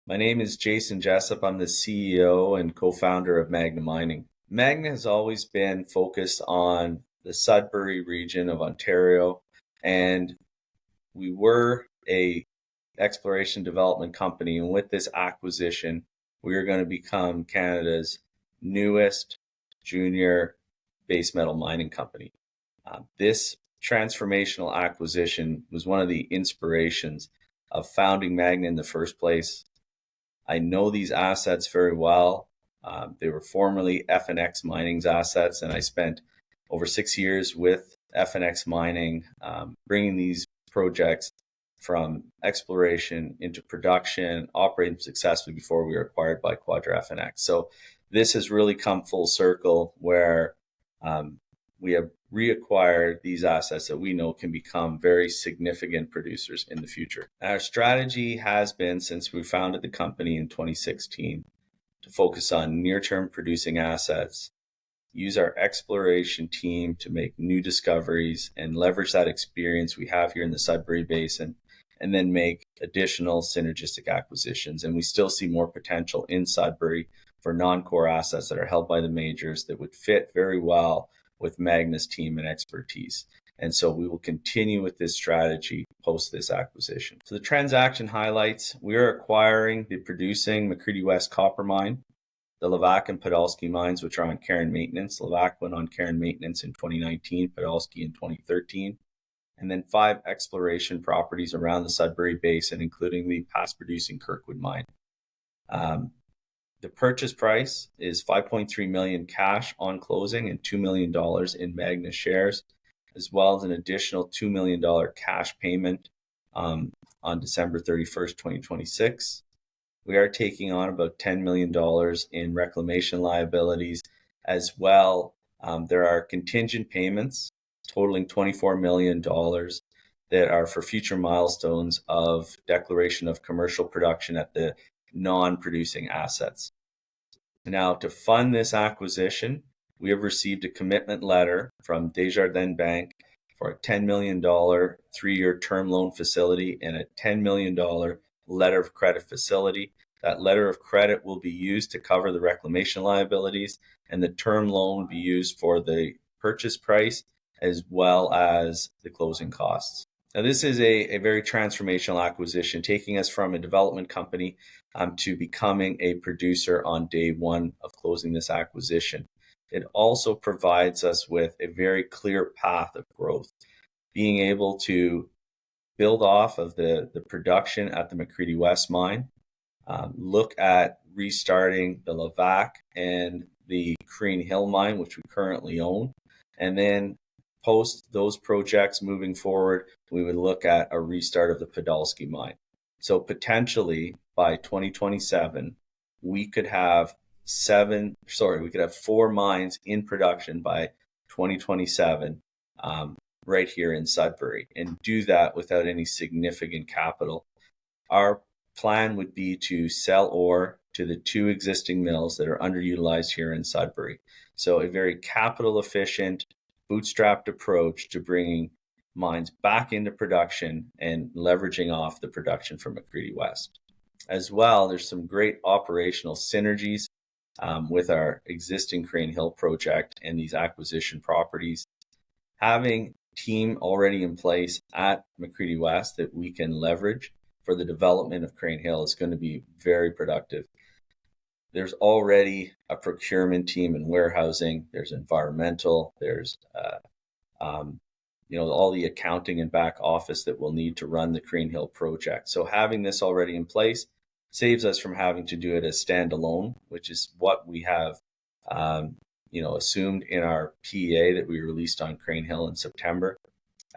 My name is Jason Jessup. I'm the CEO and co-founder of Magna Mining. Magna has always been focused on the Sudbury region of Ontario, and we were a exploration development company. And with this acquisition, we are going to become Canada's newest junior base metal mining company. This transformational acquisition was one of the inspirations of founding Magna in the first place. I know these assets very well. They were formerly FNX Mining's assets, and I spent over 6 years with FNX Mining, bringing these projects from exploration into production, operating successfully before we were acquired by Quadra FNX. So this has really come full circle where we have reacquired these assets that we know can become very significant producers in the future. Our strategy has been, since we founded the company in 2016, to focus on near-term producing assets, use our exploration team to make new discoveries and leverage that experience we have here in the Sudbury Basin, and then make additional synergistic acquisitions. And we still see more potential in Sudbury for non-core assets that are held by the majors that would fit very well with Magna's team and expertise. And so we will continue with this strategy post this acquisition. So the transaction highlights: we are acquiring the producing McCreedy West copper mine, the Levack and Podolsky mines, which are on care and maintenance. Levack went on care and maintenance in 2019, Podolsky in 2013. And then 5 exploration properties around the Sudbury Basin, including the past producing Kirkwood mine. The purchase price is $5.3 million cash on closing and $2 million in Magna shares, as well as an additional $2 million cash payment on December 31st, 2026. We are taking on about $10 million in reclamation liabilities as well. There are contingent payments totaling $24 million that are for future milestones of declaration of commercial production at the non-producing assets. Now, to fund this acquisition, we have received a commitment letter from Desjardins Bank for a $10 million 3-year term loan facility and a $10 million letter of credit facility. That letter of credit will be used to cover the reclamation liabilities, and the term loan will be used for the purchase price as well as the closing costs. Now, this is a very transformational acquisition, taking us from a development company to becoming a producer on day one of closing this acquisition. It also provides us with a very clear path of growth, being able to build off of the production at the McCreedy West mine, look at restarting the Levack and the Crean Hill mine, which we currently own, and then post those projects moving forward, we would look at a restart of the Podolsky mine. So potentially by 2027, we could have 4 mines in production by 2027 right here in Sudbury, and do that without any significant capital. Our plan would be to sell ore to the 2 existing mills that are underutilized here in Sudbury. So a very capital efficient, bootstrapped approach to bringing mines back into production and leveraging off the production from McCreedy West. As well, there's some great operational synergies with our existing Crean Hill project and these acquisition properties. Having team already in place at McCreedy West that we can leverage for the development of Crean Hill is going to be very productive. There's already a procurement team in warehousing, there's environmental, there's all the accounting and back office that we'll need to run the Crean Hill project. So having this already in place saves us from having to do it as standalone, which is what we have assumed in our PEA that we released on Crean Hill in September.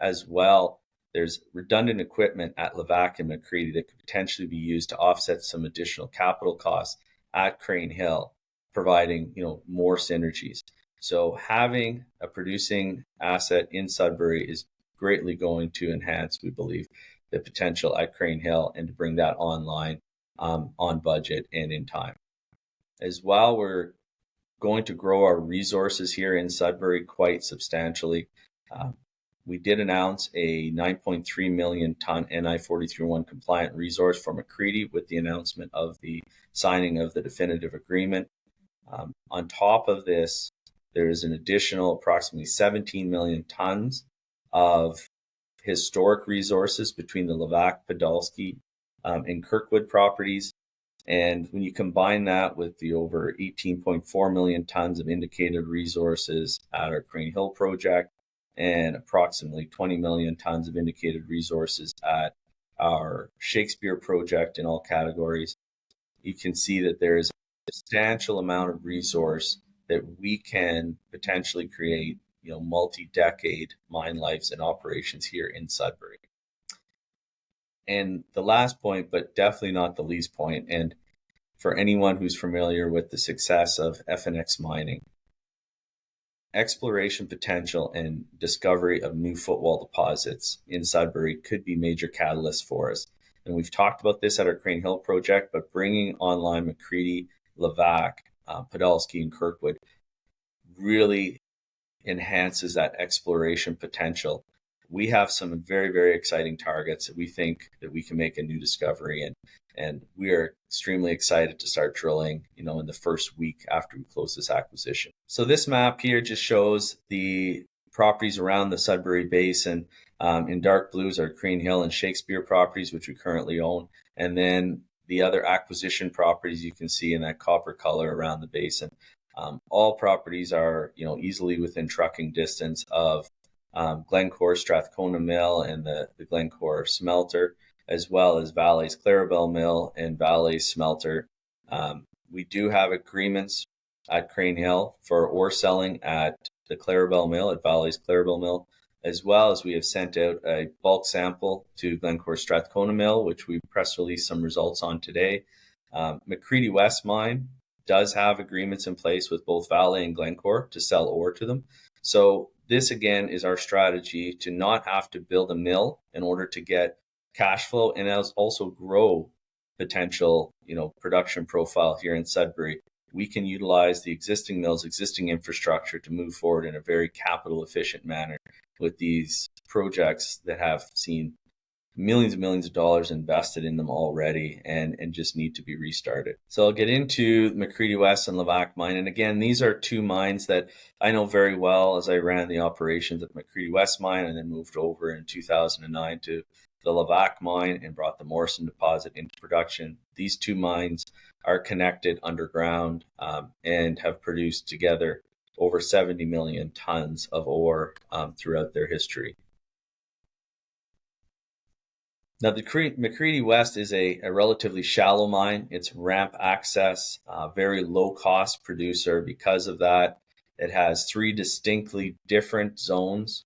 As well, there's redundant equipment at Levack and McCreedy that could potentially be used to offset some additional capital costs at Crean Hill, providing more synergies. So having a producing asset in Sudbury is greatly going to enhance, we believe, the potential at Crean Hill and to bring that online on budget and in time. As well, we're going to grow our resources here in Sudbury quite substantially. we did announce a 9.3 million ton NI 43-1 compliant resource for McCreedy with the announcement of the signing of the definitive agreement. On top of this, there is an additional approximately 17 million tons of historic resources between the Levack, Podolsky, and Kirkwood properties. And when you combine that with the over 18.4 million tons of indicated resources at our Crean Hill project and approximately 20 million tons of indicated resources at our Shakespeare project in all categories, you can see that there is a substantial amount of resource that we can potentially create, multi-decade mine lives and operations here in Sudbury. And the last point, but definitely not the least point, and for anyone who's familiar with the success of FNX mining, exploration potential and discovery of new footwall deposits in Sudbury could be major catalysts for us. And we've talked about this at our Crean Hill project, but bringing online McCreedy, Levack, Podolsky, and Kirkwood really enhances that exploration potential. We have some very, very exciting targets that we think that we can make a new discovery, and we are extremely excited to start drilling, in the first week after we close this acquisition. So this map here just shows the properties around the Sudbury Basin. In dark blues are Crean Hill and Shakespeare properties, which we currently own, and then the other acquisition properties you can see in that copper color around the basin. All properties are, easily within trucking distance of Glencore Strathcona Mill and the Glencore Smelter, as well as Valley's Clarabelle Mill and Valley's Smelter. We do have agreements at Crean Hill for ore selling at the Clarabelle Mill, at Valley's Clarabelle Mill, as well as we have sent out a bulk sample to Glencore Strathcona Mill, which we press released some results on today. McCreedy West mine does have agreements in place with both Valley and Glencore to sell ore to them. So this, again, is our strategy to not have to build a mill in order to get cash flow and also grow potential, production profile here in Sudbury. We can utilize the existing mills, existing infrastructure to move forward in a very capital efficient manner with these projects that have seen millions and millions of dollars invested in them already and just need to be restarted. So I'll get into McCreedy West and Levack mine. And again, these are two mines that I know very well as I ran the operations at McCreedy West mine and then moved over in 2009 to the Levack mine and brought the Morrison deposit into production. These two mines are connected underground and have produced together over 70 million tons of ore throughout their history. Now, the McCreedy West is a relatively shallow mine. It's ramp access, very low cost producer. Because of that, it has three distinctly different zones.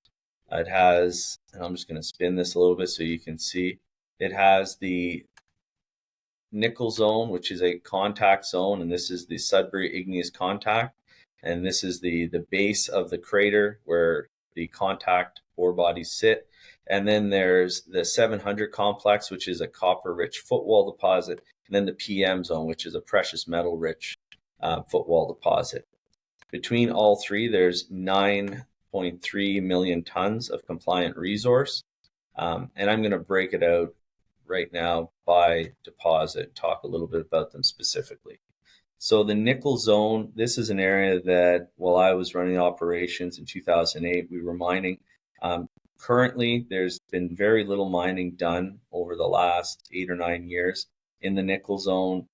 It has, and I'm just going to spin this a little bit so you can see, it has the nickel zone, which is a contact zone, and this is the Sudbury igneous contact. And this is the base of the crater where the contact ore bodies sit. And then there's the 700 complex, which is a copper-rich footwall deposit, and then the PM zone, which is a precious metal-rich footwall deposit. Between all three, there's 9.3 million tons of compliant resource, and I'm going to break it out right now by deposit, talk a little bit about them specifically. So the nickel zone, this is an area that while I was running operations in 2008, we were mining. Currently, there's been very little mining done over the last 8 or 9 years in the nickel zone,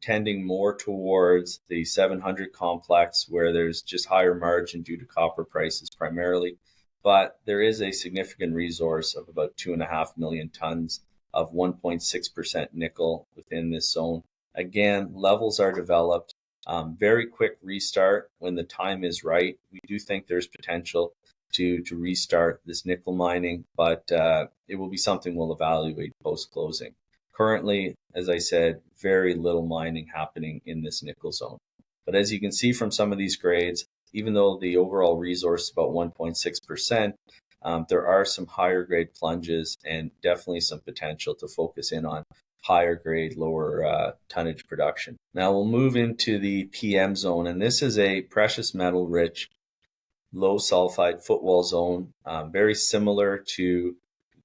tending more towards the 700 complex where there's just higher margin due to copper prices primarily. But there is a significant resource of about 2.5 million tons of 1.6% nickel within this zone. Again, levels are developed, very quick restart when the time is right. We do think there's potential to restart this nickel mining, but it will be something we'll evaluate post-closing. Currently, as I said, very little mining happening in this nickel zone. But as you can see from some of these grades, even though the overall resource is about 1.6%, there are some higher grade plunges and definitely some potential to focus in on higher grade, lower tonnage production. Now we'll move into the PM zone, and this is a precious metal rich low sulfide footwall zone, very similar to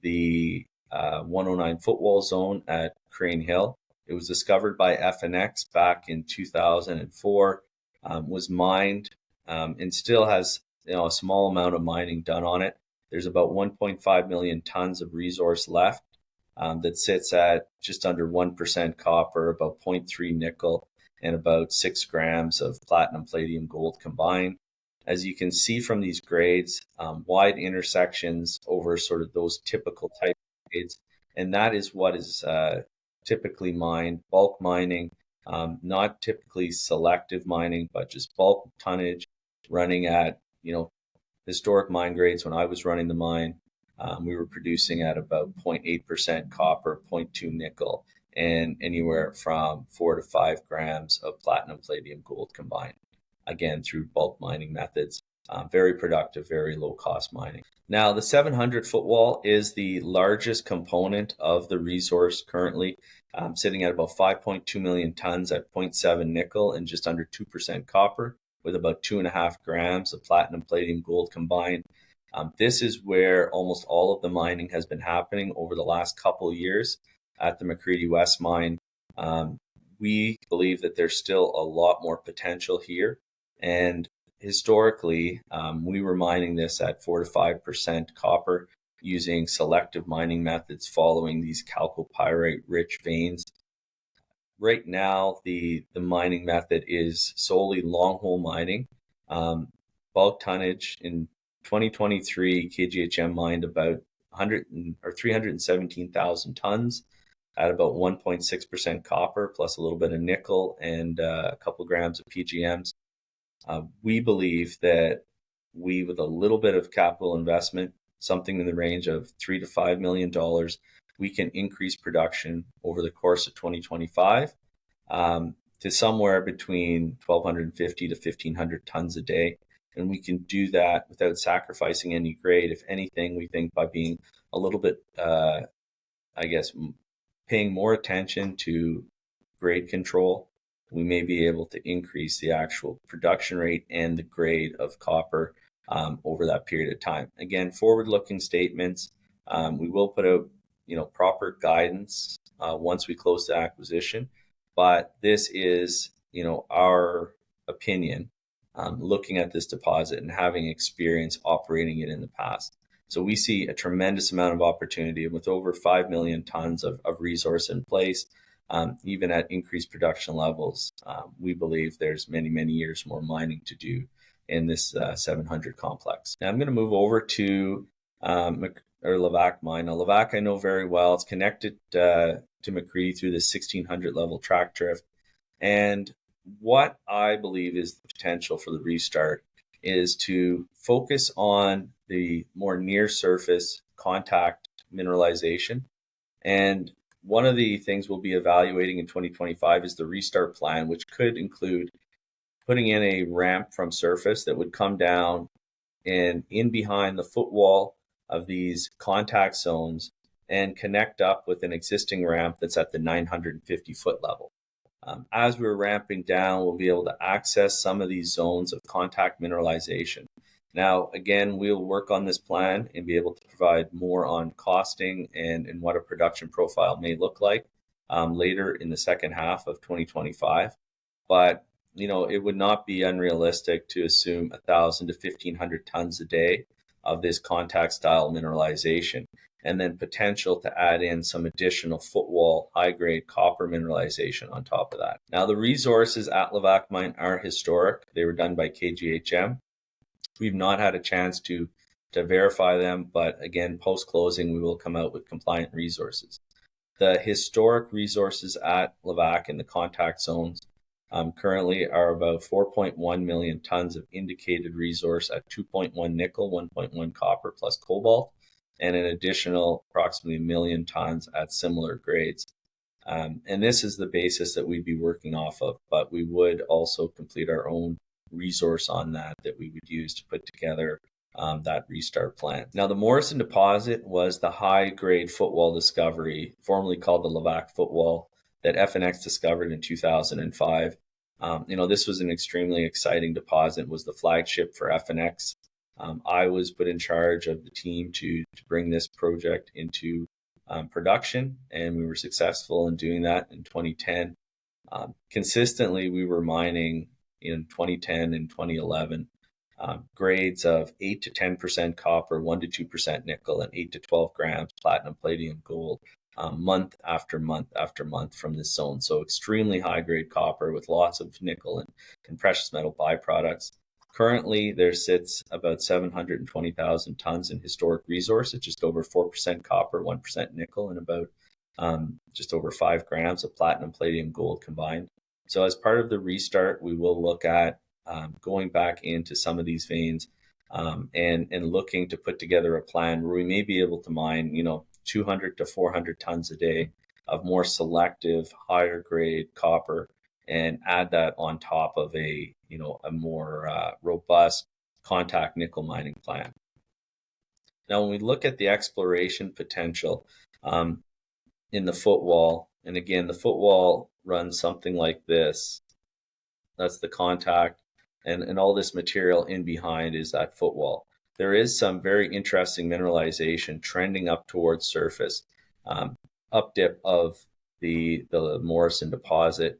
the 109 footwall zone at Crean Hill. It was discovered by FNX back in 2004, was mined, and still has a small amount of mining done on it. There's about 1.5 million tons of resource left, that sits at just under 1% copper, about 0.3 nickel, and about 6 grams of platinum, palladium, gold combined. As you can see from these grades, wide intersections over sort of those typical type grades, and that is what is typically mined, bulk mining, not typically selective mining, but just bulk tonnage running at, historic mine grades. When I was running the mine, we were producing at about 0.8% copper, 0.2 nickel, and anywhere from 4 to 5 grams of platinum, palladium, gold combined, again, through bulk mining methods. Very productive, very low cost mining. Now, the 700 footwall is the largest component of the resource currently, sitting at about 5.2 million tons at 0.7 nickel and just under 2% copper, with about 2.5 grams of platinum, palladium, gold combined. This is where almost all of the mining has been happening over the last couple of years at the McCreedy West mine. We believe that there's still a lot more potential here. And historically, we were mining this at 4 to 5% copper using selective mining methods following these chalcopyrite-rich veins. Right now, the mining method is solely long hole mining. Bulk tonnage in 2023, KGHM mined about 317,000 tons at about 1.6% copper, plus a little bit of nickel and a couple grams of PGMs. We believe that with a little bit of capital investment, something in the range of $3 to $5 million, we can increase production over the course of 2025 to somewhere between 1,250 to 1,500 tons a day. And we can do that without sacrificing any grade. If anything, we think by being a little bit, paying more attention to grade control, we may be able to increase the actual production rate and the grade of copper over that period of time. Again, forward-looking statements. We will put out, proper guidance once we close the acquisition. But this is, our opinion, looking at this deposit and having experience operating it in the past. So we see a tremendous amount of opportunity with over 5 million tons of resource in place. Even at increased production levels, we believe there's many, many years more mining to do in this 700 complex. Now I'm going to move over to Levack mine. Now, Levack I know very well. It's connected to McCreedy through the 1600 level track drift. And what I believe is the potential for the restart is to focus on the more near surface contact mineralization. And one of the things we'll be evaluating in 2025 is the restart plan, which could include putting in a ramp from surface that would come down and in behind the footwall of these contact zones and connect up with an existing ramp that's at the 950 foot level. As we're ramping down, we'll be able to access some of these zones of contact mineralization. Now, again, we'll work on this plan and be able to provide more on costing and what a production profile may look like later in the second half of 2025. But, it would not be unrealistic to assume 1,000 to 1,500 tons a day of this contact style mineralization, and then potential to add in some additional footwall high-grade copper mineralization on top of that. Now, the resources at Levack mine are historic. They were done by KGHM. We've not had a chance to verify them, but again, post-closing, we will come out with compliant resources. The historic resources at Levack in the contact zones currently are about 4.1 million tons of indicated resource at 2.1 nickel, 1.1 copper plus cobalt, and an additional approximately 1 million tons at similar grades. And this is the basis that we'd be working off of, but we would also complete our own resource on that we would use to put together that restart plan. Now, the Morrison deposit was the high-grade footwall discovery, formerly called the Levack footwall, that FNX discovered in 2005. This was an extremely exciting deposit, was the flagship for FNX. I was put in charge of the team to bring this project into production, and we were successful in doing that in 2010. Consistently, we were mining in 2010 and 2011 grades of 8 to 10% copper, 1 to 2% nickel, and 8 to 12 grams platinum, palladium, gold, month after month after month from this zone. So extremely high grade copper with lots of nickel and precious metal byproducts. Currently, there sits about 720,000 tons in historic resource at just over 4% copper, 1% nickel, and about just over 5 grams of platinum, palladium, gold combined. So as part of the restart, we will look at going back into some of these veins and looking to put together a plan where we may be able to mine, 200 to 400 tons a day of more selective, higher grade copper, and add that on top of a more robust contact nickel mining plan. Now, when we look at the exploration potential in the footwall, and again, the footwall runs something like this. That's the contact, and all this material in behind is that footwall. There is some very interesting mineralization trending up towards surface, up dip of the Morrison deposit.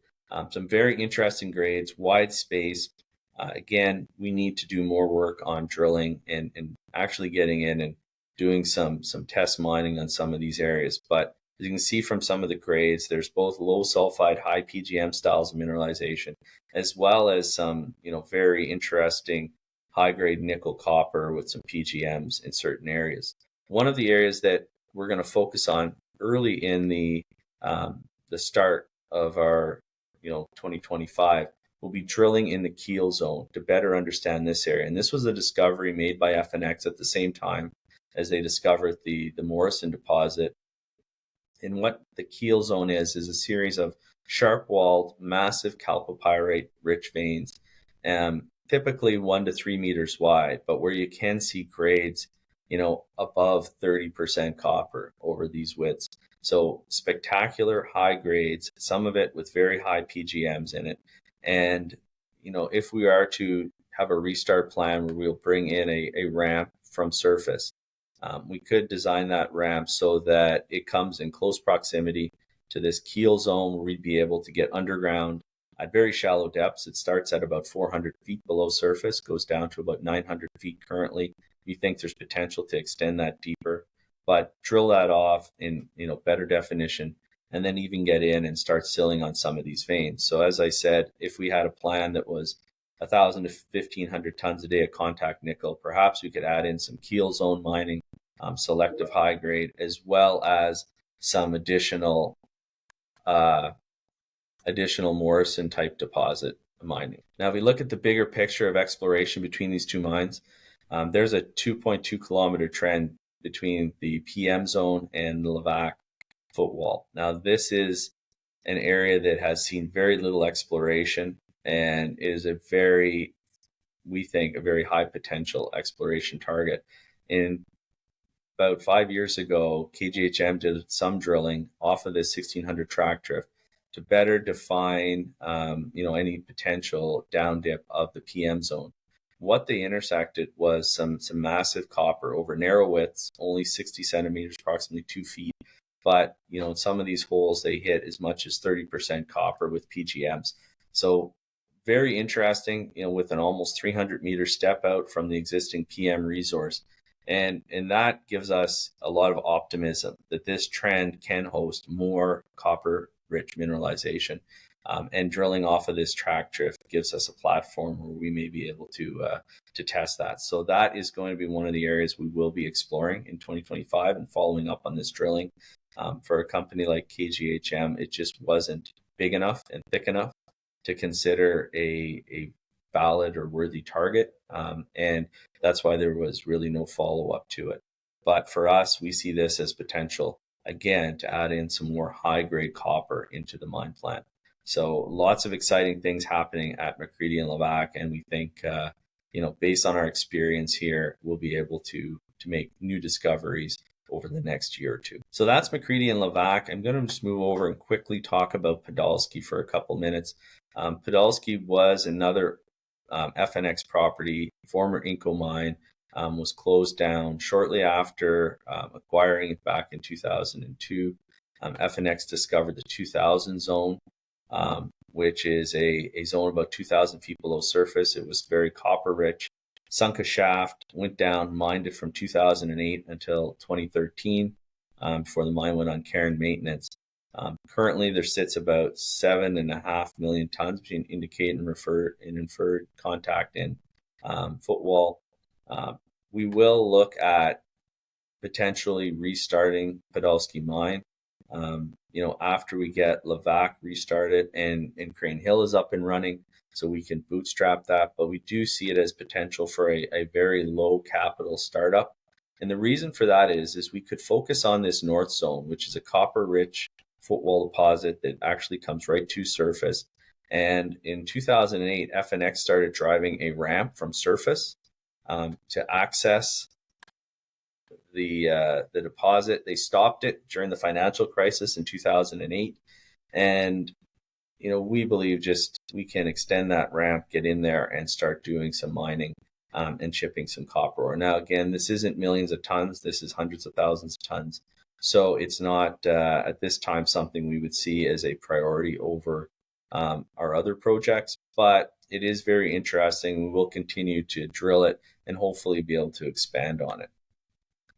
Some very interesting grades, wide space. Again, we need to do more work on drilling and actually getting in and doing some test mining on some of these areas. But as you can see from some of the grades, there's both low sulfide, high PGM styles of mineralization, as well as some, very interesting high-grade nickel copper with some PGMs in certain areas. One of the areas that we're going to focus on early in the start of our 2025 will be drilling in the Keel zone to better understand this area. And this was a discovery made by FNX at the same time as they discovered the Morrison deposit. And what the Keel zone is a series of sharp-walled, massive chalcopyrite-rich veins, typically 1 to 3 meters wide, but where you can see grades, above 30% copper over these widths. So spectacular high grades, some of it with very high PGMs in it. And, if we are to have a restart plan where we'll bring in a ramp from surface, we could design that ramp so that it comes in close proximity to this Keel zone where we'd be able to get underground at very shallow depths. It starts at about 400 feet below surface, goes down to about 900 feet currently. We think there's potential to extend that deeper, but drill that off in better definition, and then even get in and start silling on some of these veins. So as I said, if we had a plan that was 1,000 to 1,500 tons a day of contact nickel, perhaps we could add in some Keel zone mining, selective high grade, as well as some additional Morrison type deposit mining. Now, if we look at the bigger picture of exploration between these two mines, there's a 2.2 kilometer trend between the PM zone and the Levack footwall. Now, this is an area that has seen very little exploration and is we think, a very high potential exploration target. In about 5 years ago, KGHM did some drilling off of this 1600 track drift to better define, any potential down dip of the PM zone. What they intersected was some massive copper over narrow widths, only 60 centimeters, approximately 2 feet. But, in some of these holes, they hit as much as 30% copper with PGMs. So very interesting, with an almost 300 meter step out from the existing PM resource. And that gives us a lot of optimism that this trend can host more copper-rich mineralization. And drilling off of this track drift gives us a platform where we may be able to test that. So that is going to be one of the areas we will be exploring in 2025 and following up on this drilling. For a company like KGHM, it just wasn't big enough and thick enough to consider a valid or worthy target. And that's why there was really no follow-up to it. But for us, we see this as potential, again, to add in some more high-grade copper into the mine plan. So lots of exciting things happening at McCreedy and Levack, and we think, based on our experience here, we'll be able to make new discoveries over the next year or two. So that's McCreedy and Levack. I'm going to just move over and quickly talk about Podolsky for a couple minutes. Podolsky was another FNX property, former Inco mine, was closed down shortly after acquiring it back in 2002. FNX discovered the 2000 zone, which is a zone about 2,000 feet below surface. It was very copper rich. Sunk a shaft, went down, mined it from 2008 until 2013 before the mine went on care and maintenance. Currently, there sits about 7.5 million tons between indicated and inferred contact and footwall. We will look at potentially restarting Podolsky mine. After we get Levack restarted and Crean Hill is up and running, so we can bootstrap that. But we do see it as potential for a very low capital startup. And the reason for that is we could focus on this north zone, which is a copper rich footwall deposit that actually comes right to surface. And in 2008, FNX started driving a ramp from surface to access the deposit. They stopped it during the financial crisis in 2008, and we believe we can extend that ramp, get in there, and start doing some mining and shipping some copper ore. Now, again, this isn't millions of tons; this is hundreds of thousands of tons. So it's not at this time something we would see as a priority over our other projects, but it is very interesting. We will continue to drill it and hopefully be able to expand on it.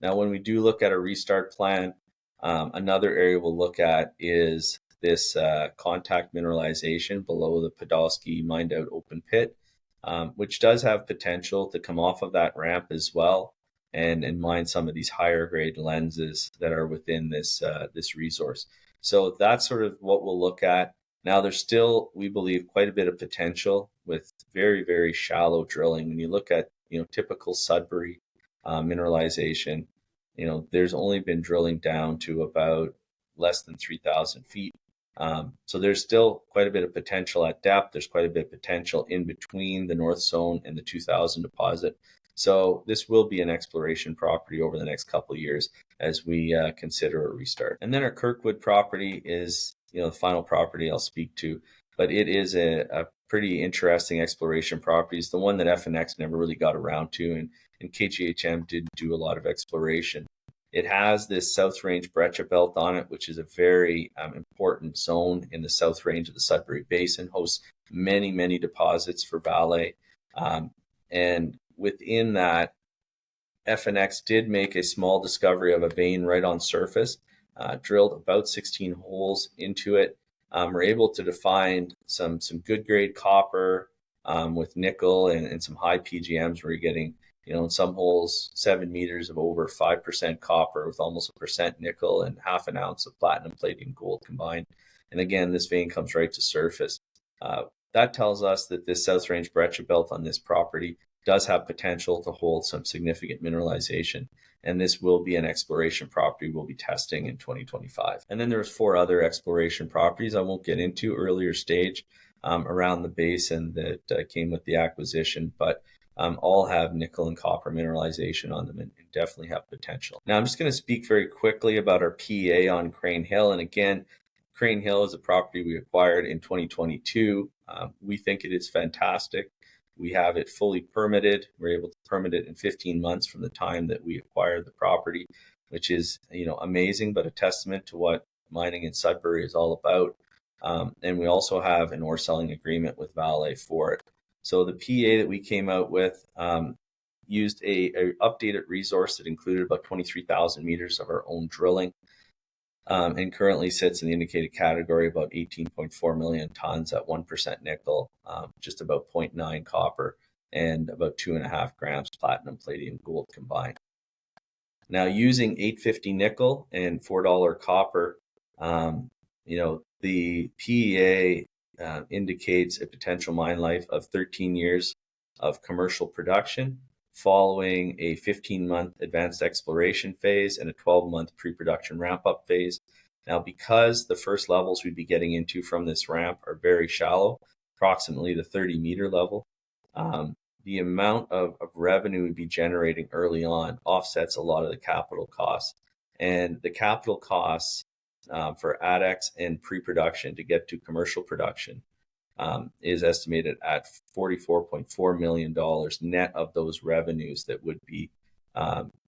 Now, when we do look at a restart plan, another area we'll look at is this contact mineralization below the Podolsky mined out open pit, which does have potential to come off of that ramp as well and mine some of these higher grade lenses that are within this resource. So that's sort of what we'll look at. Now, there's still, we believe, quite a bit of potential with very, very shallow drilling. When you look at typical Sudbury mineralization, there's only been drilling down to about less than 3,000 feet. So there's still quite a bit of potential at depth. There's quite a bit of potential in between the North Zone and the 2000 deposit. So this will be an exploration property over the next couple of years as we consider a restart. And then our Kirkwood property is, the final property I'll speak to, but it is a pretty interesting exploration property. It's the one that FNX never really got around to, and KGHM did do a lot of exploration. It has this South Range breccia belt on it, which is a very important zone in the South Range of the Sudbury Basin, hosts many, many deposits for Vale. And within that, FNX did make a small discovery of a vein right on surface, drilled about 16 holes into it. We're able to define some good grade copper with nickel and some high PGMs where you're getting, in some holes, 7 meters of over 5% copper with almost 1% nickel and half an ounce of platinum, palladium, gold combined. And again, this vein comes right to surface. That tells us that this South Range breccia belt on this property does have potential to hold some significant mineralization. And this will be an exploration property we'll be testing in 2025. And then there's 4 other exploration properties I won't get into earlier stage around the basin that came with the acquisition, but all have nickel and copper mineralization on them and definitely have potential. Now, I'm just going to speak very quickly about our PEA on Crean Hill. And again, Crean Hill is a property we acquired in 2022. We think it is fantastic. We have it fully permitted. We're able to permit it in 15 months from the time that we acquired the property, which is, amazing, but a testament to what mining in Sudbury is all about. And we also have an ore selling agreement with Vale for it. So the PEA that we came out with used a updated resource that included about 23,000 meters of our own drilling, and currently sits in the indicated category about 18.4 million tons at 1% nickel, just about 0.9 copper, and about 2.5 grams platinum, palladium, gold combined. Now, using $8.50 nickel and $4 copper, the PEA indicates a potential mine life of 13 years of commercial production, following a 15-month advanced exploration phase and a 12-month pre-production ramp-up phase. Now, because the first levels we'd be getting into from this ramp are very shallow, approximately the 30-meter level, the amount of revenue we'd be generating early on offsets a lot of the capital costs. And the capital costs for ADEX and pre-production to get to commercial production is estimated at $44.4 million net of those revenues that would be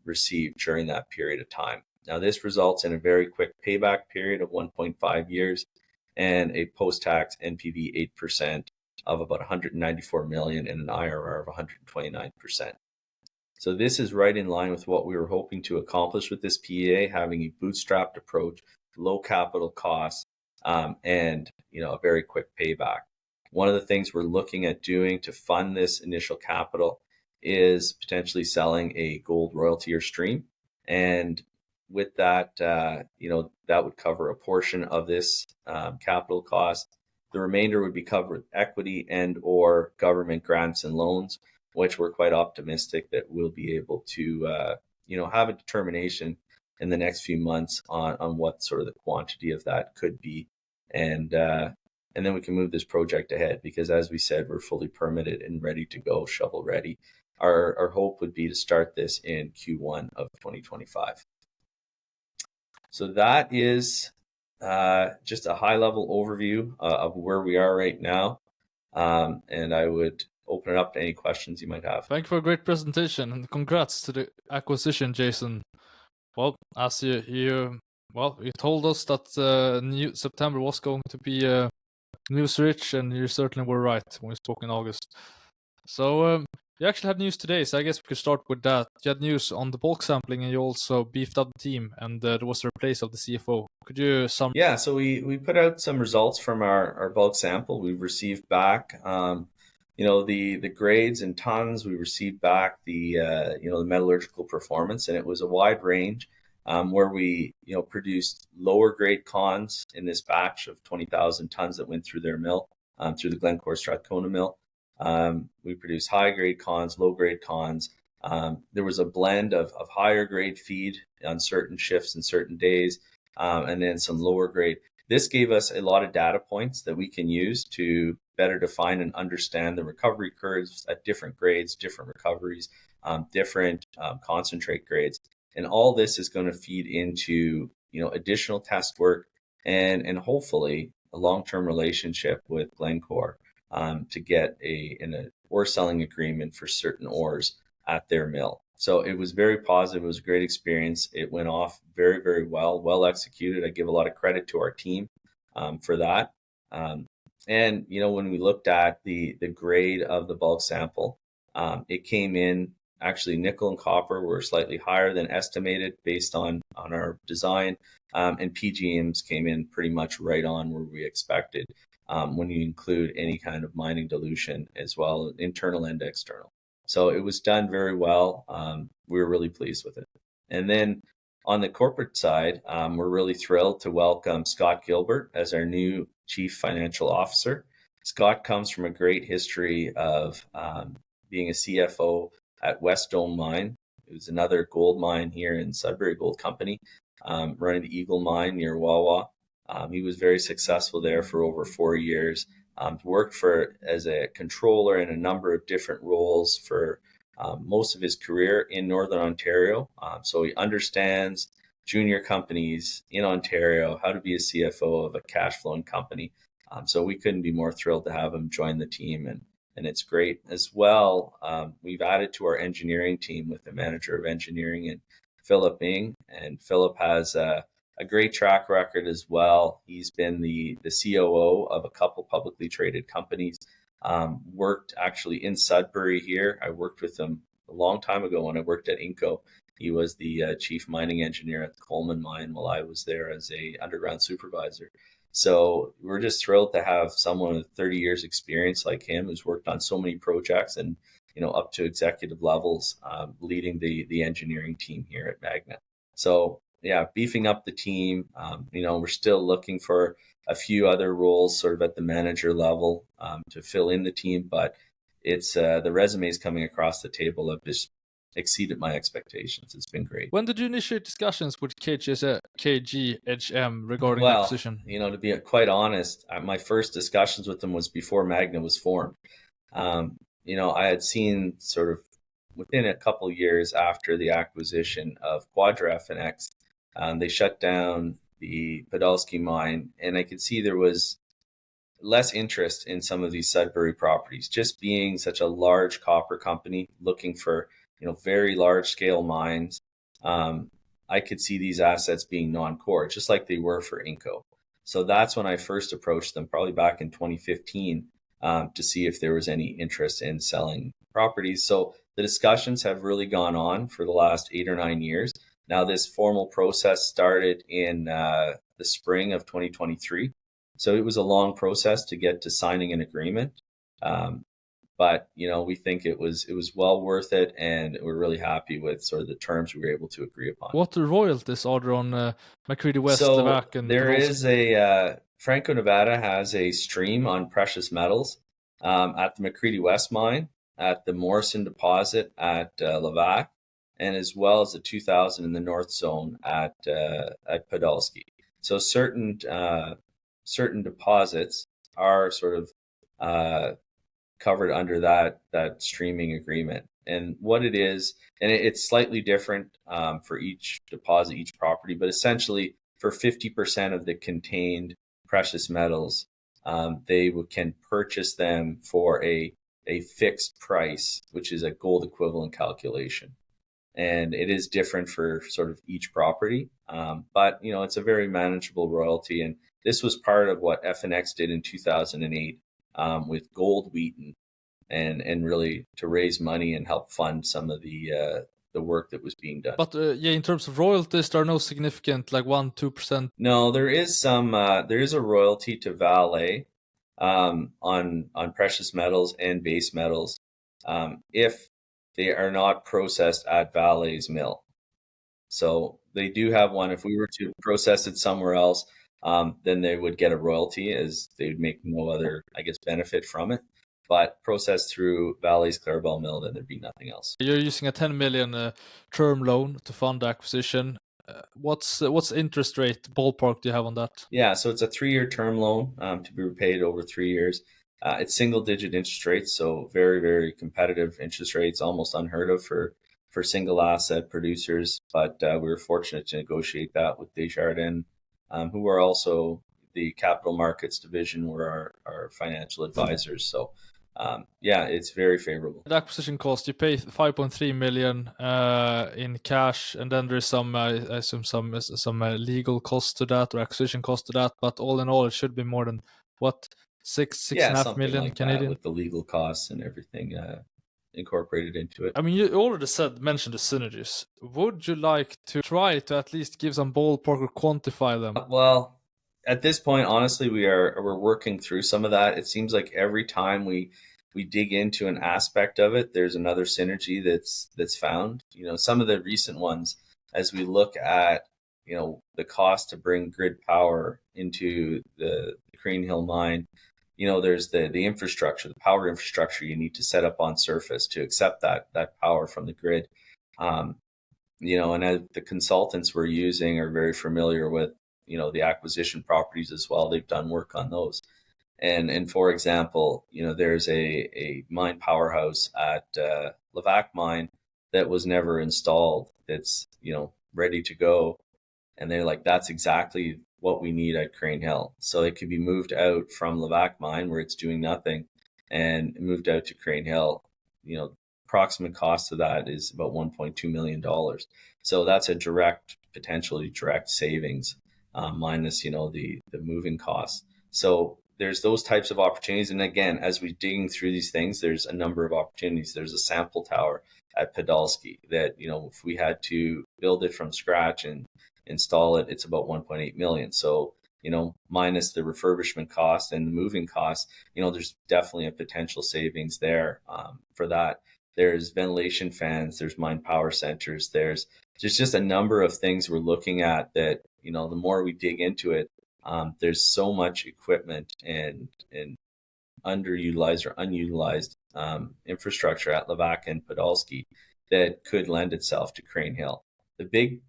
received during that period of time. Now, this results in a very quick payback period of 1.5 years and a post-tax NPV 8% of about 194 million and an IRR of 129%. So this is right in line with what we were hoping to accomplish with this PEA, having a bootstrapped approach, low capital costs, and a very quick payback. One of the things we're looking at doing to fund this initial capital is potentially selling a gold royalty or stream, and with that, that would cover a portion of this capital cost. The remainder would be covered with equity and or government grants and loans, which we're quite optimistic that we'll be able to, have a determination in the next few months on what sort of the quantity of that could be. And then we can move this project ahead because, as we said, we're fully permitted and ready to go, shovel ready. Our hope would be to start this in Q1 of 2025. So that is just a high-level overview of where we are right now. And I would open it up to any questions you might have. Thank you for a great presentation, and congrats to the acquisition, Jason. Well, as you told us that new September was going to be news-rich, and you certainly were right when we spoke in August. So you actually had news today, so I guess we could start with that. You had news on the bulk sampling, and you also beefed up the team, and there was a replace of the CFO. Could you sum? Yeah, so we put out some results from our bulk sample. We've received back, the grades in tons. We received back the metallurgical performance, and it was a wide range where we produced lower grade cons in this batch of 20,000 tons that went through their mill, through the Glencore Strathcona mill. We produced high grade cons, low grade cons. There was a blend of higher grade feed on certain shifts and certain days, and then some lower grade. This gave us a lot of data points that we can use to better define and understand the recovery curves at different grades, different recoveries, different concentrate grades. And all this is going to feed into additional test work and hopefully a long-term relationship with Glencore to get an ore selling agreement for certain ores at their mill. So it was very positive. It was a great experience. It went off very, very well executed. I give a lot of credit to our team for that. And when we looked at the grade of the bulk sample, it came in. Actually, nickel and copper were slightly higher than estimated based on our design, and PGMs came in pretty much right on where we expected when you include any kind of mining dilution as well, internal and external. So it was done very well. We were really pleased with it. And then on the corporate side, we're really thrilled to welcome Scott Gilbert as our new Chief Financial Officer. Scott comes from a great history of being a CFO at West Dome Mine. It was another gold mine here in Sudbury Gold Company, running the Eagle Mine near Wawa. He was very successful there for over 4 years. Worked as a controller in a number of different roles for most of his career in Northern Ontario. So he understands junior companies in Ontario, how to be a CFO of a cash flowing company. So we couldn't be more thrilled to have him join the team, and it's great as well. We've added to our engineering team with the manager of engineering and Philip Ng, and Philip has a great track record as well. He's been the COO of a couple publicly traded companies. Worked actually in Sudbury here. I worked with him a long time ago when I worked at Inco. He was the chief mining engineer at the Coleman mine while I was there as a underground supervisor. So we're just thrilled to have someone with 30 years experience like him who's worked on so many projects and up to executive levels, leading the engineering team here at Magna. So yeah, beefing up the team. We're still looking for a few other roles sort of at the manager level to fill in the team, but it's the resumes coming across the table have just exceeded my expectations. It's been great. When did you initiate discussions with KGHM regarding the acquisition? To be quite honest, my first discussions with them was before Magna was formed. I had seen sort of within a couple years after the acquisition of Quadra FNX, they shut down the Podolsky mine, and I could see there was less interest in some of these Sudbury properties, just being such a large copper company looking for, very large scale mines. I could see these assets being non-core, just like they were for Inco. So that's when I first approached them, probably back in 2015, to see if there was any interest in selling properties. So the discussions have really gone on for the last 8 or 9 years. Now, this formal process started in the spring of 2023. So it was a long process to get to signing an agreement. But we think it was well worth it, and we're really happy with sort of the terms we were able to agree upon. What royalties are there on McCreedy West, So Levack, and there Podolsky? is a Franco-Nevada has a stream on precious metals at the McCreedy West mine, at the Morrison deposit at Levack, and as well as the 2000 in the North Zone at Podolsky. So certain deposits are sort of covered under that streaming agreement. And what it is, and it's slightly different for each deposit, each property, but essentially for 50% of the contained precious metals, they can purchase them for a fixed price, which is a gold equivalent calculation. And it is different for sort of each property, but it's a very manageable royalty. And this was part of what FNX did in 2008 with Gold Wheaton, and really to raise money and help fund some of the work that was being done. But in terms of royalties, there are no significant, like 1-2%. No, there is some. There is a royalty to Vale on precious metals and base metals if they are not processed at Vale's mill. So they do have one. If we were to process it somewhere else, then they would get a royalty, as they would make no other, I guess, benefit from it. But processed through Vale's Clarabelle mill, then there'd be nothing else. You're using a 10 million term loan to fund the acquisition. What's interest rate ballpark do you have on that? Yeah, so it's a 3-year term loan to be repaid over 3 years. It's single-digit interest rates, so very, very competitive interest rates, almost unheard of for single asset producers. But we were fortunate to negotiate that with Desjardins, who are also the capital markets division, were our financial advisors. So it's very favorable. The acquisition cost, you pay 5.3 million in cash, and then there's some, I assume, some legal cost to that, or acquisition cost to that. But all in all, it should be more than what, 6.5 million like Canadian, with the legal costs and everything incorporated into it. I mean, you already mentioned the synergies. Would you like to try to at least give some ballpark or quantify them? Well, at this point, honestly, we're working through some of that. It seems like every time we dig into an aspect of it, there's another synergy that's found. Some of the recent ones, as we look at the cost to bring grid power into the Crean Hill mine, there's the infrastructure, the power infrastructure you need to set up on surface to accept that power from the grid. And as the consultants we're using are very familiar with the acquisition properties as well. They've done work on those. And for example, there's a mine powerhouse at Levack mine that was never installed. That's ready to go, and they're like, that's exactly what we need at Crean Hill. So it could be moved out from Levack mine, where it's doing nothing, and moved out to Crean Hill. Approximate cost of that is about $1.2 million. So that's a potentially direct savings, minus the moving costs. So there's those types of opportunities. And again, as we're digging through these things, there's a number of opportunities. There's a sample tower at Podolsky that, if we had to build it from scratch and install it, it's about 1.8 million. So, minus the refurbishment cost and the moving costs, there's definitely a potential savings there for that. There's ventilation fans, there's mine power centers, there's just a number of things we're looking at that, the more we dig into it, there's so much equipment and underutilized or unutilized infrastructure at Levack and Podolsky that could lend itself to Crean Hill. The big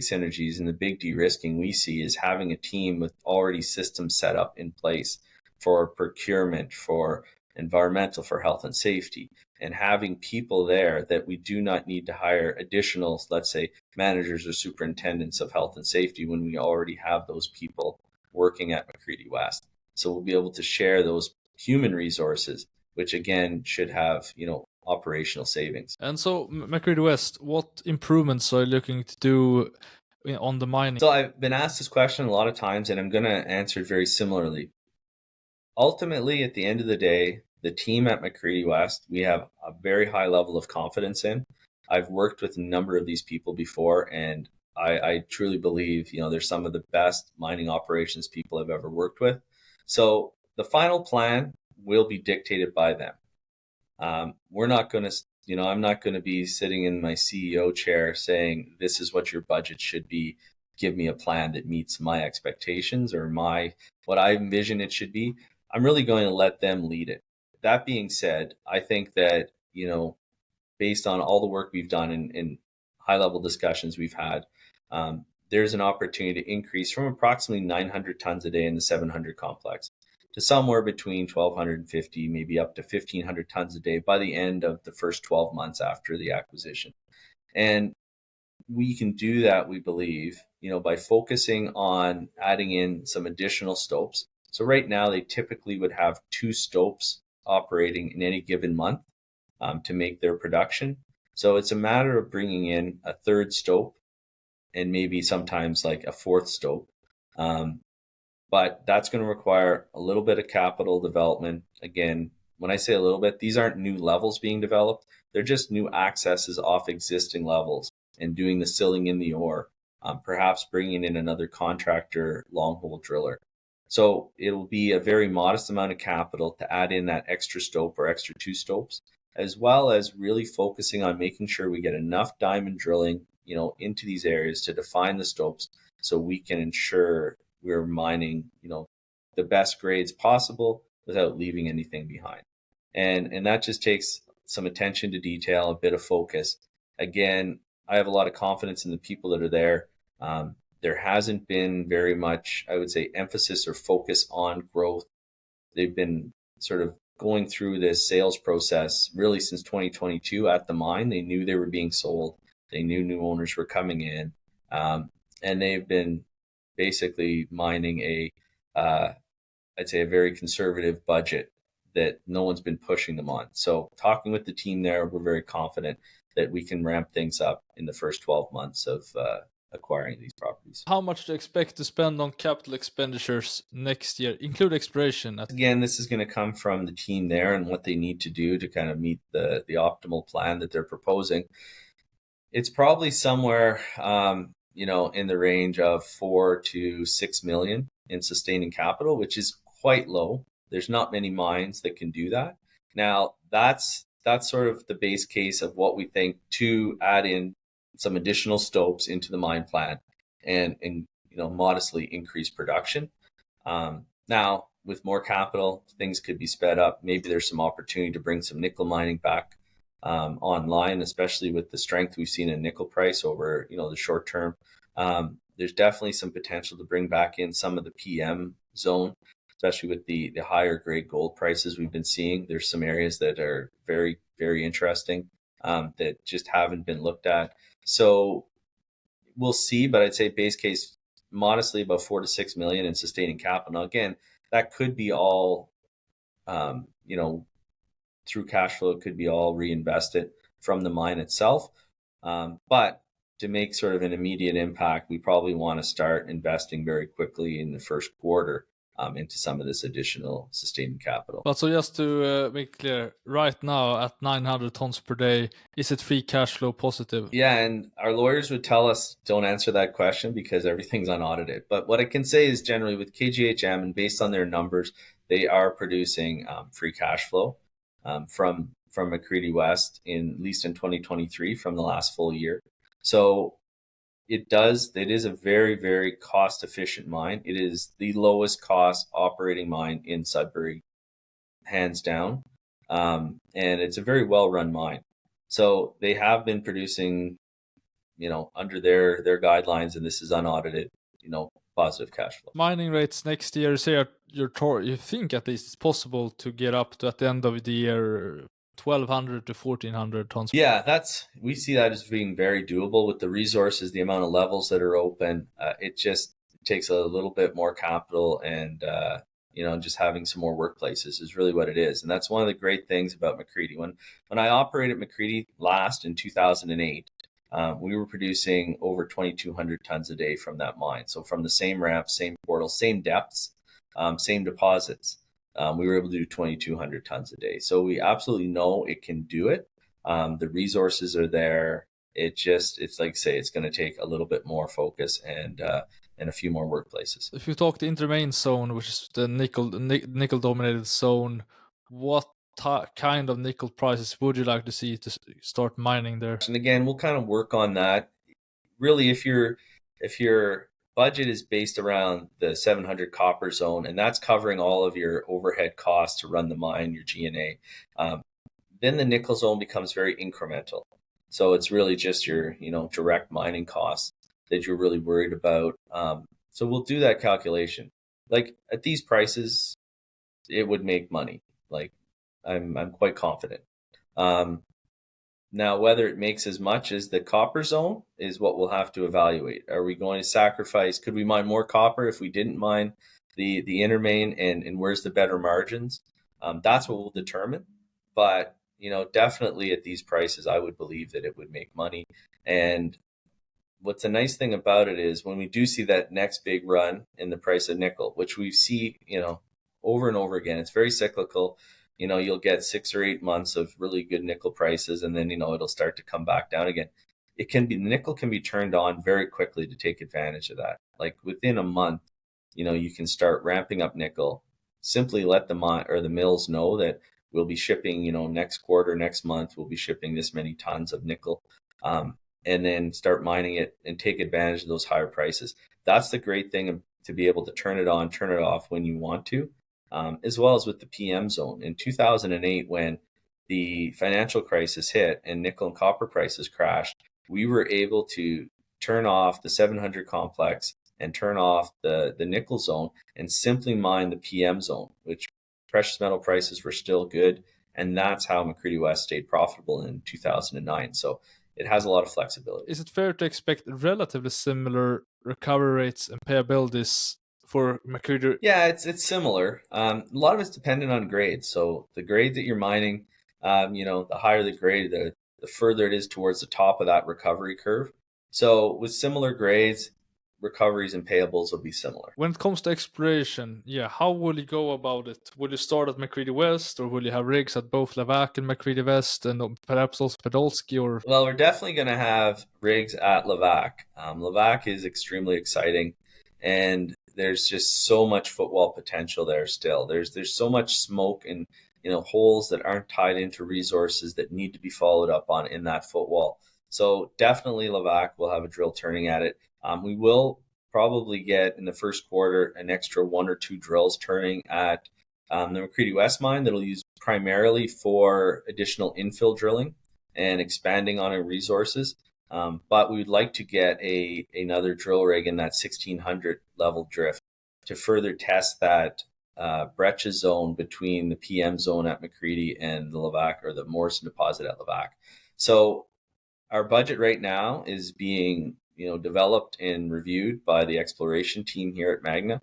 synergies and the big de-risking we see is having a team with already systems set up in place for procurement, for environmental, for health and safety, and having people there that we do not need to hire additional, let's say, managers or superintendents of health and safety when we already have those people working at McCreedy West. So we'll be able to share those human resources, which again should have, operational savings. And so, McCreedy West, what improvements are you looking to do on the mining? So I've been asked this question a lot of times, and I'm going to answer it very similarly. Ultimately, at the end of the day, the team at McCreedy West, we have a very high level of confidence in. I've worked with a number of these people before, and I truly believe, they're some of the best mining operations people I've ever worked with. So the final plan will be dictated by them. We're not going to, I'm not going to be sitting in my CEO chair saying, this is what your budget should be. Give me a plan that meets my expectations or what I envision it should be. I'm really going to let them lead it. That being said, I think that, based on all the work we've done in high level discussions we've had, there's an opportunity to increase from approximately 900 tons a day in the 700 complex to somewhere between 1,250, maybe up to 1,500 tons a day by the end of the first 12 months after the acquisition. And we can do that, we believe, by focusing on adding in some additional stopes. So right now, they typically would have 2 stopes operating in any given month to make their production. So it's a matter of bringing in a 3rd stope and maybe sometimes like a 4th stope. But that's going to require a little bit of capital development. Again, when I say a little bit, these aren't new levels being developed. They're just new accesses off existing levels and doing the silling in the ore, perhaps bringing in another contractor long hole driller. So it'll be a very modest amount of capital to add in that extra stope or extra 2 stopes, as well as really focusing on making sure we get enough diamond drilling, into these areas to define the stopes so we can ensure we're mining, the best grades possible without leaving anything behind. And that just takes some attention to detail, a bit of focus. Again, I have a lot of confidence in the people that are there. There hasn't been very much, I would say, emphasis or focus on growth. They've been sort of going through this sales process really since 2022 at the mine. They knew they were being sold. They knew new owners were coming in. And they've been basically mining I'd say a very conservative budget that no one's been pushing them on. So talking with the team there, we're very confident that we can ramp things up in the first 12 months of acquiring these properties. How much do you expect to spend on capital expenditures next year, include exploration? Again, this is going to come from the team there and what they need to do to kind of meet the optimal plan that they're proposing. It's probably somewhere, in the range of 4 to 6 million in sustaining capital, which is quite low. There's not many mines that can do that. Now, that's sort of the base case of what we think to add in some additional stopes into the mine plan and modestly increase production. Now, with more capital, things could be sped up. Maybe there's some opportunity to bring some nickel mining back online, especially with the strength we've seen in nickel price over the short term. There's definitely some potential to bring back in some of the PM zone, especially with the higher grade gold prices we've been seeing. There's some areas that are very, very interesting that just haven't been looked at. So we'll see, but I'd say base case modestly about 4 to 6 million in sustaining capital. Now, again, that could be all, through cash flow, it could be all reinvested from the mine itself. But to make sort of an immediate impact, we probably want to start investing very quickly in the first quarter into some of this additional sustaining capital. But so just to make clear, right now at 900 tons per day, is it free cash flow positive? Yeah, and our lawyers would tell us don't answer that question because everything's unaudited. But what I can say is generally with KGHM and based on their numbers, they are producing free cash flow from McCreedy West at least in 2023 from the last full year. So it is a very, very cost efficient mine. It is the lowest cost operating mine in Sudbury, hands down. And it's a very well run mine. So they have been producing, under their guidelines, and this is unaudited, positive cash flow. Mining rates next year, say you think at least it's possible to get up to at the end of the year 1,200 to 1,400 tons. Yeah, we see that as being very doable with the resources, the amount of levels that are open. It just takes a little bit more capital and just having some more workplaces is really what it is. And that's one of the great things about McCreedy. When I operated McCreedy last in 2008, we were producing over 2,200 tons a day from that mine. So from the same ramps, same portals, same depths, same deposits, we were able to do 2,200 tons a day. So we absolutely know it can do it. The resources are there. It's like say, it's going to take a little bit more focus and a few more workplaces. If you talk the Intermain zone, which is the nickel dominated zone, what kind of nickel prices would you like to see to start mining there? And again, we'll kind of work on that. Really, if your budget is based around the 700 copper zone, and that's covering all of your overhead costs to run the mine, your G&A, then the nickel zone becomes very incremental. So it's really just your direct mining costs that you're really worried about. So we'll do that calculation. Like at these prices, it would make money. Like I'm quite confident. Now, whether it makes as much as the copper zone is what we'll have to evaluate. Are we going to sacrifice? Could we mine more copper if we didn't mine the Intermain, and where's the better margins? That's what we'll determine. But definitely at these prices, I would believe that it would make money. And what's a nice thing about it is when we do see that next big run in the price of nickel, which we see, over and over again, it's very cyclical. You'll get 6 or 8 months of really good nickel prices, and then, it'll start to come back down again. Nickel can be turned on very quickly to take advantage of that. Like within a month, you can start ramping up nickel. Simply let the mills know that we'll be shipping, next quarter, next month, we'll be shipping this many tons of nickel, and then start mining it and take advantage of those higher prices. That's the great thing, to be able to turn it on, turn it off when you want to. As well as with the PM zone. In 2008, when the financial crisis hit and nickel and copper prices crashed, we were able to turn off the 700 complex and turn off the nickel zone and simply mine the PM zone, which precious metal prices were still good. And that's how McCreedy West stayed profitable in 2009. So it has a lot of flexibility. Is it fair to expect relatively similar recovery rates and payabilities for McCreedy? Yeah, it's similar. A lot of it's dependent on grade. So the grade that you're mining, the higher the grade, the further it is towards the top of that recovery curve. So with similar grades, recoveries and payables will be similar. When it comes to exploration, how will you go about it? Will you start at McCreedy West, or will you have rigs at both Levack and McCreedy West, and perhaps also Podolsky? Or well, we're definitely going to have rigs at Levack. Levack is extremely exciting, and there's just so much footwall potential there still. There's so much smoke and holes that aren't tied into resources that need to be followed up on in that footwall. So definitely Levack will have a drill turning at it. We will probably get in the first quarter an extra 1 or 2 drills turning at the McCreedy West mine that'll use primarily for additional infill drilling and expanding on our resources. But we would like to get another drill rig in that 1600 level drift to further test that breccia zone between the PM zone at McCreedy and the Levack, or the Morrison deposit at Levack. So our budget right now is being developed and reviewed by the exploration team here at Magna.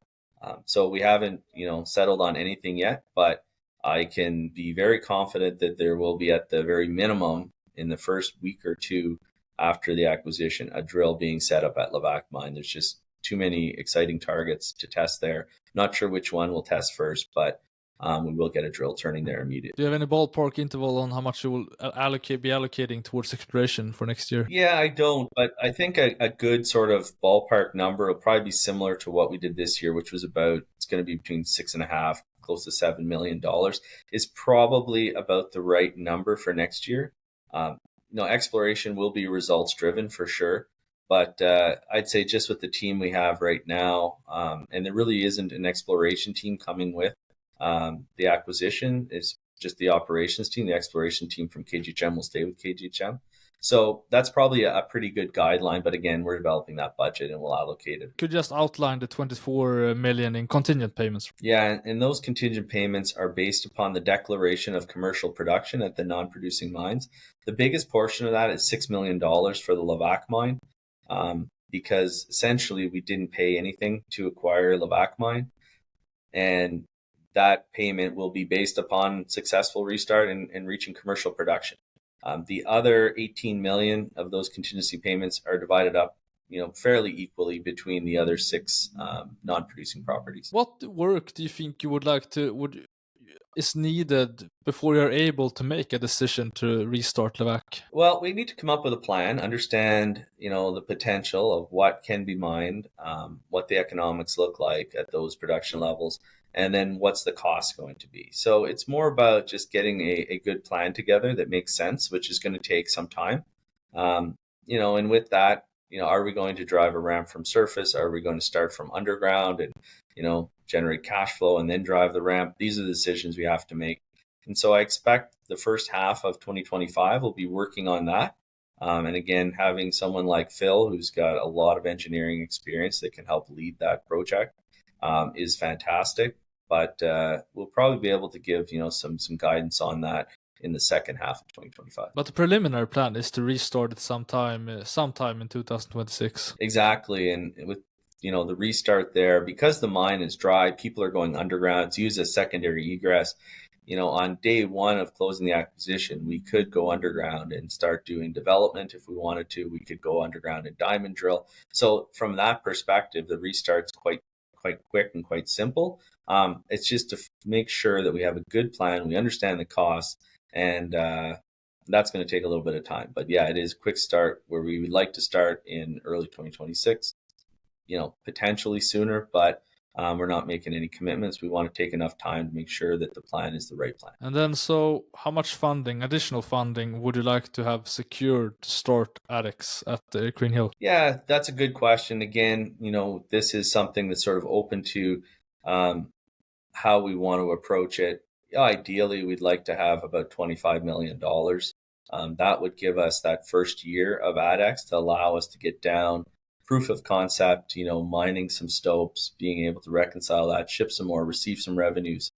So we haven't settled on anything yet, but I can be very confident that there will be, at the very minimum, in the first week or two after the acquisition, a drill being set up at Levack mine. There's just too many exciting targets to test there. Not sure which one we'll test first, but we will get a drill turning there immediately. Do you have any ballpark interval on how much you will be allocating towards exploration for next year? Yeah, I don't, but I think a good sort of ballpark number will probably be similar to what we did this year, which was it's going to be between $6.5, close to $7 million, is probably about the right number for next year. Exploration will be results driven for sure, but I'd say just with the team we have right now, and there really isn't an exploration team coming with the acquisition. It's just the operations team. The exploration team from KGHM will stay with KGHM. So that's probably a pretty good guideline. But again, we're developing that budget and we'll allocate it. Could you just outline the 24 million in contingent payments? Yeah, and those contingent payments are based upon the declaration of commercial production at the non-producing mines. The biggest portion of that is $6 million for the Levack mine, because essentially we didn't pay anything to acquire Levack mine. And that payment will be based upon successful restart and reaching commercial production. The other 18 million of those contingency payments are divided up, fairly equally between the other 6 non-producing properties. What work do you think you is needed before you're able to make a decision to restart Levack? Well, we need to come up with a plan, understand, the potential of what can be mined, what the economics look like at those production levels, and then what's the cost going to be. So it's more about just getting a good plan together that makes sense, which is going to take some time. And with that, are we going to drive a ramp from surface? Are we going to start from underground and, generate cash flow and then drive the ramp? These are the decisions we have to make. And so I expect the first half of 2025 will be working on that. And again, having someone like Phil, who's got a lot of engineering experience that can help lead that project, is fantastic. But we'll probably be able to give, some guidance on that in the second half of 2025. But the preliminary plan is to restart it sometime in 2026. Exactly. And with the restart there, because the mine is dry, people are going underground. It's used as secondary egress. On day one of closing the acquisition, we could go underground and start doing development if we wanted to. We could go underground and diamond drill. So from that perspective, the restart's quite quick and quite simple. It's just to make sure that we have a good plan, we understand the costs, and that's going to take a little bit of time. But yeah, it is a quick start where we would like to start in early 2026, potentially sooner, but we're not making any commitments. We want to take enough time to make sure that the plan is the right plan. And then, so how much additional funding would you like to have secured to start ADEX at Crean Hill? Yeah, that's a good question. Again, this is something that's sort of open to how we want to approach it. Ideally, we'd like to have about $25 million. That would give us that first year of ADEX to allow us to get down proof of concept, mining some stopes, being able to reconcile that, ship some more, receive some revenues.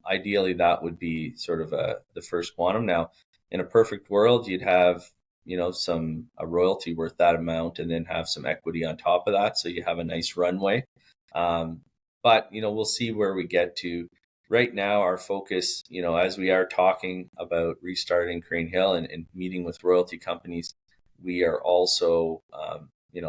Ideally, that would be sort of the first quantum. Now, in a perfect world, you'd have, a royalty worth that amount and then have some equity on top of that. So you have a nice runway. But, we'll see where we get to. Right now, our focus, as we are talking about restarting Crean Hill and meeting with royalty companies, we are also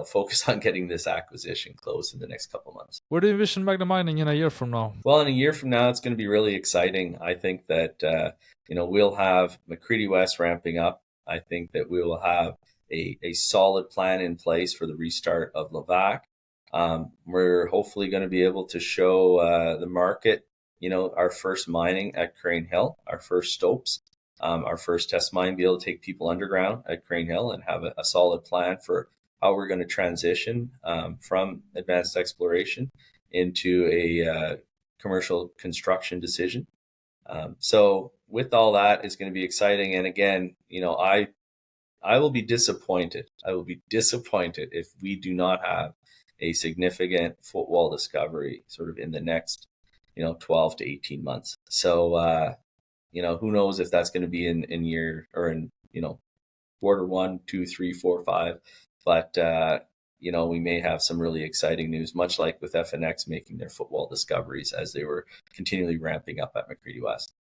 focus on getting this acquisition closed in the next couple of months. Where do you envision Magna mining in a year from now? Well, in a year from now, it's going to be really exciting. I think that, we'll have McCreedy West ramping up. I think that we will have a solid plan in place for the restart of Levack. We're hopefully going to be able to show the market, our first mining at Crean Hill, our first stopes, our first test mine, be able to take people underground at Crean Hill and have a solid plan for how we're going to transition from advanced exploration into a commercial construction decision. So with all that, it's going to be exciting. And again, I will be disappointed. I will be disappointed if we do not have a significant footwall discovery sort of in the next, 12 to 18 months. So, who knows if that's going to be in year or in, quarter 1, 2, 3, 4, 5. But, we may have some really exciting news, much like with FNX making their footwall discoveries as they were continually ramping up at McCreedy West.